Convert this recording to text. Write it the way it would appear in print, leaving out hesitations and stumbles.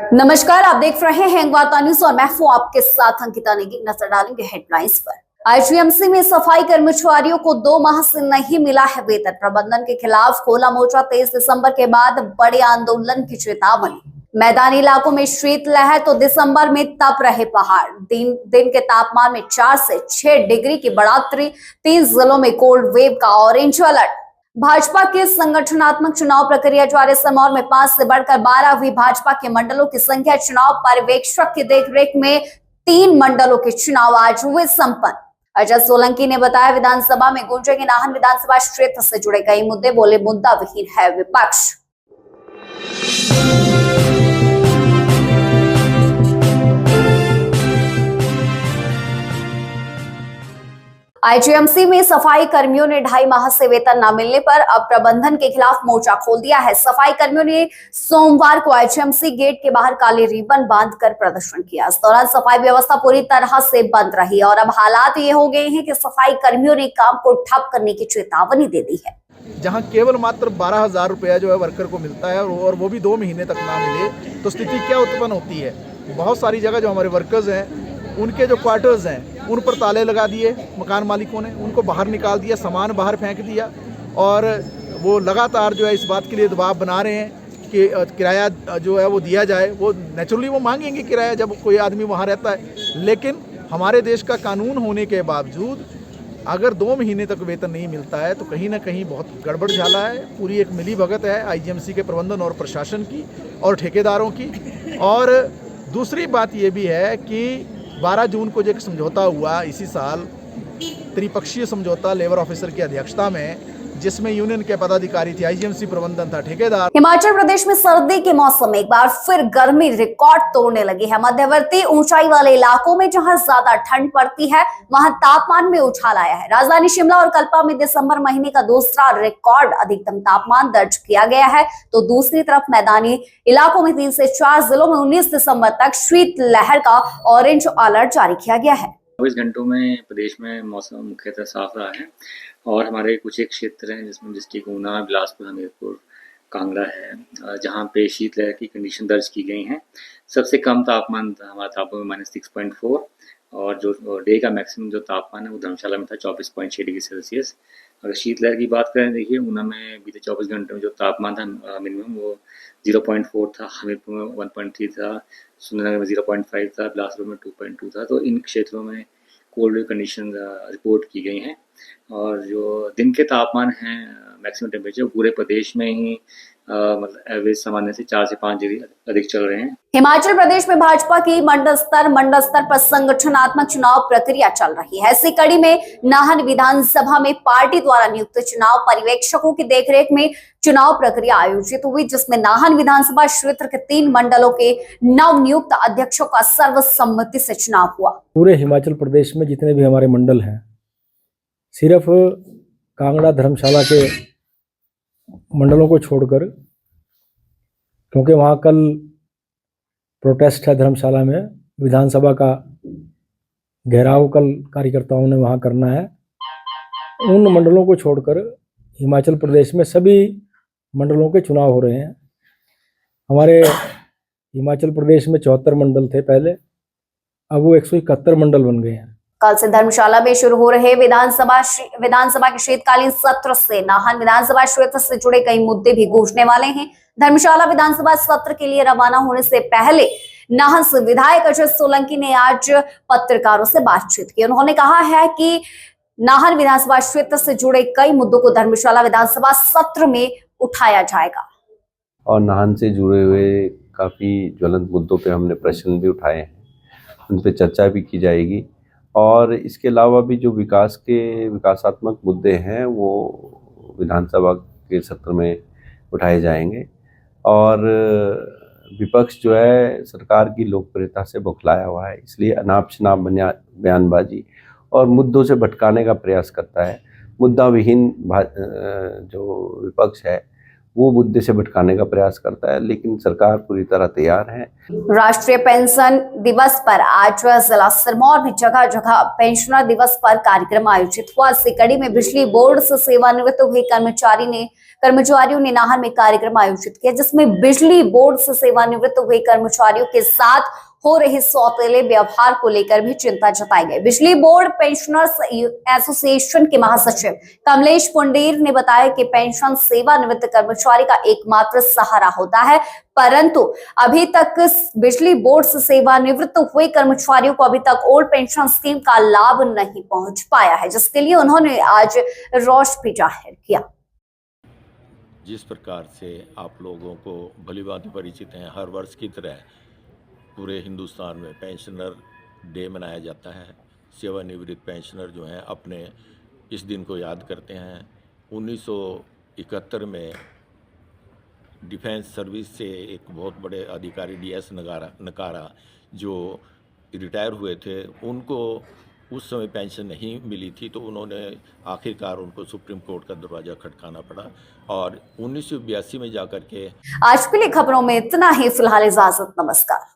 नमस्कार, आप देख रहे हैं वार्ता न्यूज और मैं हूं आपके साथ अंकिता नेगी। नजर डालेंगे हेडलाइंस पर। आईजीएमसी में सफाई कर्मचारियों को 2 माह से नहीं मिला है वेतन। प्रबंधन के खिलाफ खोला मोर्चा। 23 दिसंबर के बाद बड़े आंदोलन की चेतावनी। मैदानी इलाकों में शीतलहर तो दिसंबर में तप रहे पहाड़। दिन के तापमान में 4 से 6 डिग्री की बढ़ोतरी। 3 जिलों में कोल्ड वेव का ऑरेंज अलर्ट। भाजपा के संगठनात्मक चुनाव प्रक्रिया जारी। सिरमौर में 5 से बढ़कर 12 हुई भाजपा के मंडलों की संख्या। चुनाव पर्यवेक्षक की देखरेख में 3 मंडलों के चुनाव आज हुए संपन्न। अजय सोलंकी ने बताया, विधानसभा में गूंजेंगे नाहन विधानसभा क्षेत्र से जुड़े कई मुद्दे। बोले, मुद्दा विहीन है विपक्ष। आईजीएमसी में सफाई कर्मियों ने 2.5 माह से वेतन न मिलने पर अब प्रबंधन के खिलाफ मोर्चा खोल दिया है। सफाई कर्मियों ने सोमवार को आईजीएमसी गेट के बाहर काले रिबन बांधकर प्रदर्शन किया। इस दौरान सफाई व्यवस्था पूरी तरह से बंद रही और अब हालात ये हो गए हैं कि सफाई कर्मियों ने काम को ठप करने की चेतावनी दे दी है। जहां केवल मात्र 12,000 रुपया जो है वर्कर को मिलता है और वो भी 2 महीने तक ना मिले तो स्थिति क्या उत्पन्न होती है। बहुत सारी जगह जो हमारे वर्कर्स हैं उनके जो क्वार्टर्स हैं उन पर ताले लगा दिए मकान मालिकों ने, उनको बाहर निकाल दिया, सामान बाहर फेंक दिया और वो लगातार जो है इस बात के लिए दबाव बना रहे हैं कि किराया जो है वो दिया जाए। वो नेचुरली वो मांगेंगे किराया जब कोई आदमी वहाँ रहता है, लेकिन हमारे देश का कानून होने के बावजूद अगर 2 महीने तक वेतन नहीं मिलता है तो कहीं ना कहीं बहुत गड़बड़ झाला है। पूरी एक मिलीभगत है आईजीएमसी के प्रबंधन और प्रशासन की और ठेकेदारों की। और दूसरी बात ये भी है कि 12 जून को जो एक समझौता हुआ इसी साल, त्रिपक्षीय समझौता लेबर ऑफिसर की अध्यक्षता में, जिसमें यूनियन के पदाधिकारी थे, आईजीएमसी प्रबंधन था, ठेकेदार। हिमाचल प्रदेश में सर्दी के मौसम में एक बार फिर गर्मी रिकॉर्ड तोड़ने लगी है। मध्यवर्ती ऊंचाई वाले इलाकों में जहां ज्यादा ठंड पड़ती है वहां तापमान में उछाल आया है। राजधानी शिमला और कल्पा में दिसंबर महीने का दूसरा रिकॉर्ड अधिकतम तापमान दर्ज किया गया है, तो दूसरी तरफ मैदानी इलाकों में 3 से 4 जिलों में 19 दिसंबर तक शीतलहर का ऑरेंज अलर्ट जारी किया गया है। 24 घंटों में प्रदेश में मौसम मुख्यतः साफ रहा है और हमारे कुछ एक क्षेत्र हैं जिसमें डिस्ट्रिक्ट ऊना, बिलासपुर, हमीरपुर, कांगड़ा है, जहां पे शीतलहर की कंडीशन दर्ज की गई हैं। सबसे कम तापमान हमारा तापमान -6.4 और जो डे का मैक्सिमम जो तापमान है वो धर्मशाला में था 24.6 डिग्री सेल्सियस। अगर शीतलहर की बात करें, देखिए ऊना में बीते 24 घंटों में जो तापमान था मिनिमम वो 0.4 था, हमीरपुर में 1.3 था, सुंदरनगर में 0.5 था, बिलासपुर में 2.2 था। तो इन क्षेत्रों में कोल्ड वेव कंडीशन रिपोर्ट की गई हैं और जो दिन के तापमान हैं मैक्सिमम टेम्परेचर पूरे प्रदेश में ही मतलब एवरेज सामान्य से 4 से 5 डिग्री अधिक चल रहे हैं। हिमाचल प्रदेश में भाजपा की मंडल स्तर पर संगठनात्मक चुनाव प्रक्रिया चल रही है। इसी कड़ी में नाहन विधानसभा में पार्टी द्वारा नियुक्त चुनाव पर्यवेक्षकों की देखरेख में चुनाव प्रक्रिया आयोजित हुई, जिसमें नाहन विधानसभा क्षेत्र के 3 मंडलों के नव नियुक्त अध्यक्षों का सर्वसम्मति से चुनाव हुआ। पूरे हिमाचल प्रदेश में जितने भी हमारे मंडल हैं, सिर्फ कांगड़ा धर्मशाला के मंडलों को छोड़कर, क्योंकि वहाँ कल प्रोटेस्ट है धर्मशाला में, विधानसभा का घेराव कल कार्यकर्ताओं ने वहाँ करना है, उन मंडलों को छोड़कर हिमाचल प्रदेश में सभी मंडलों के चुनाव हो रहे हैं। हमारे हिमाचल प्रदेश में 74 मंडल थे पहले, अब वो 171 मंडल बन गए हैं। कल से धर्मशाला में शुरू हो रहे विधानसभा के शीतकालीन सत्र से नाहन विधानसभा क्षेत्र से जुड़े कई मुद्दे भी गूंजने वाले हैं। धर्मशाला विधानसभा सत्र के लिए रवाना होने से पहले नाहन से विधायक अजय सोलंकी ने आज पत्रकारों से बातचीत की। उन्होंने कहा है कि नाहन विधानसभा क्षेत्र से जुड़े कई मुद्दों को धर्मशाला विधानसभा सत्र में उठाया जाएगा और नाहन से जुड़े हुए काफ़ी ज्वलंत मुद्दों पे हमने प्रश्न भी उठाए हैं, उन पे चर्चा भी की जाएगी और इसके अलावा भी जो विकासात्मक मुद्दे हैं वो विधानसभा के सत्र में उठाए जाएंगे। और विपक्ष जो है सरकार की लोकप्रियता से बौखलाया हुआ है, इसलिए अनाप शनाप बयानबाजी और मुद्दों से भटकाने का प्रयास करता है। मुद्दा विहीन जो विपक्ष है वो मुद्दे से भटकाने का प्रयास करता है, लेकिन सरकार पूरी तरह तैयार है। राष्ट्रीय पेंशन दिवस पर आज जिला सिरमौर में जगह जगह पेंशनर दिवस पर कार्यक्रम आयोजित हुआ। इसी कड़ी में बिजली बोर्ड से सेवानिवृत्त हुए कर्मचारियों ने नाहन में कार्यक्रम आयोजित किया, जिसमें बिजली बोर्ड से सेवानिवृत्त हुए कर्मचारियों के साथ हो रहे सौतेले व्यवहार को लेकर भी चिंता जताई गई। बिजली बोर्ड पेंशनर्स एसोसिएशन के महासचिव कमलेश पुंडेर ने बताया कि पेंशन सेवानिवृत्त कर्मचारी का एकमात्र सहारा होता है, परंतु अभी तक बिजली बोर्ड से सेवानिवृत्त हुए कर्मचारियों को अभी तक ओल्ड पेंशन स्कीम का लाभ नहीं पहुंच पाया है, जिसके लिए उन्होंने आज रोष भी जाहिर किया। जिस प्रकार से आप लोगों को भलीभांति परिचित हैं, हर वर्ष की तरह पूरे हिंदुस्तान में पेंशनर डे मनाया जाता है। सेवानिवृत्त पेंशनर जो हैं अपने इस दिन को याद करते हैं। 1971 में डिफेंस सर्विस से एक बहुत बड़े अधिकारी DS नकारा जो रिटायर हुए थे, उनको उस समय पेंशन नहीं मिली थी, तो उन्होंने आखिरकार उनको सुप्रीम कोर्ट का दरवाज़ा खटकाना पड़ा और 1982 में जाकर के। आज के लिए खबरों में इतना ही। फिलहाल इजाजत, नमस्कार।